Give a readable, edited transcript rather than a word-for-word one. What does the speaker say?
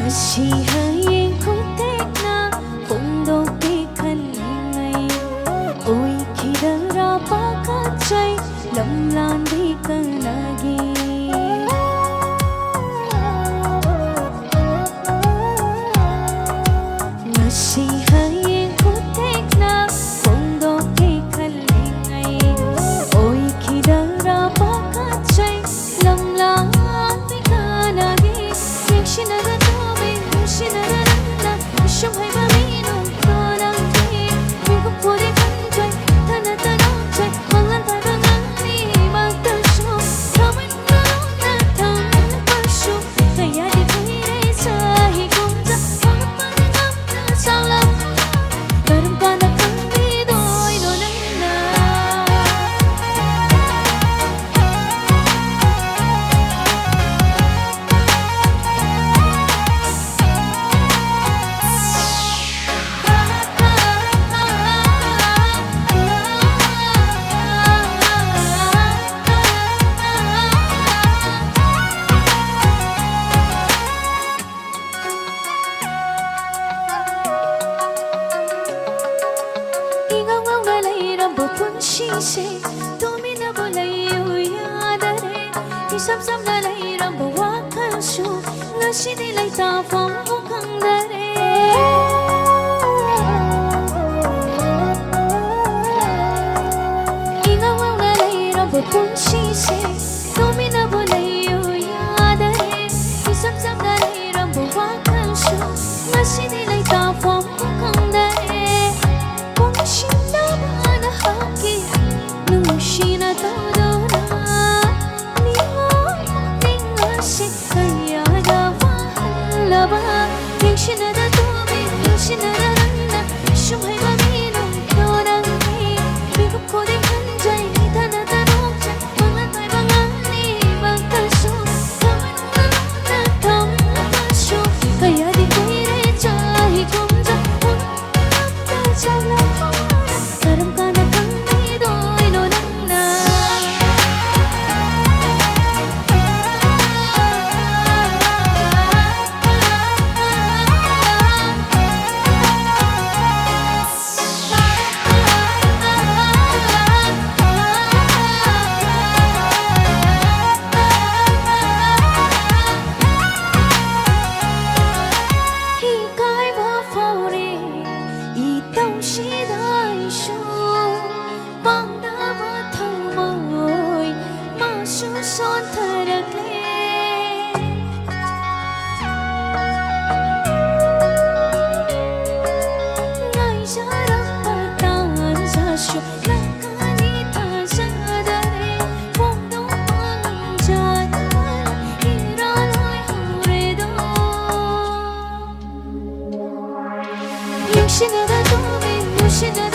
Chỉ hãy khúc tết na phong độ tê khăn ngày ôi khi đã ra ba cát chay lâm lan đi cần lagi Chỉ hãy khúc tết na phong độ tê khăn ngày ôi khi đã ra ba cát chay lâm lan đi cần lagi những xin Sinarana, Shum hai mami nung tanang di, minggu puri kanjai, tanah tanang jai, mangan pai mangani magdashu, kawan nuna tangan pashu, kaya di kiri sahi kumja, mangan mangan salam, karam kana kami doi donana. She tumi na bulay uyadare isam sam na lay rambo wakashu ngashi nilay tafam mukhang dare ingawaw na lay rambo punshi she tumi na bulay uyadare isam sam na lay rambo wakashu ngashi nilay tafam mukhang dare punshi na bana haki Nushina todona Ningo shi kaya da wahalaba Yeshina da tumi Yeshina da rana Shumhai mami nung tonang ni Bigup ko din kanjay Tana tanong chay Mga tay mangani magtasyo Kawan na tam na pasyo Kaya di kire chay kumja Unang na chala Karam ka na kami doy no son tharagle ngai jarang patan jashu nakani ta jadare fondo manjat iran hoy horedo yeshina da tumi yeshina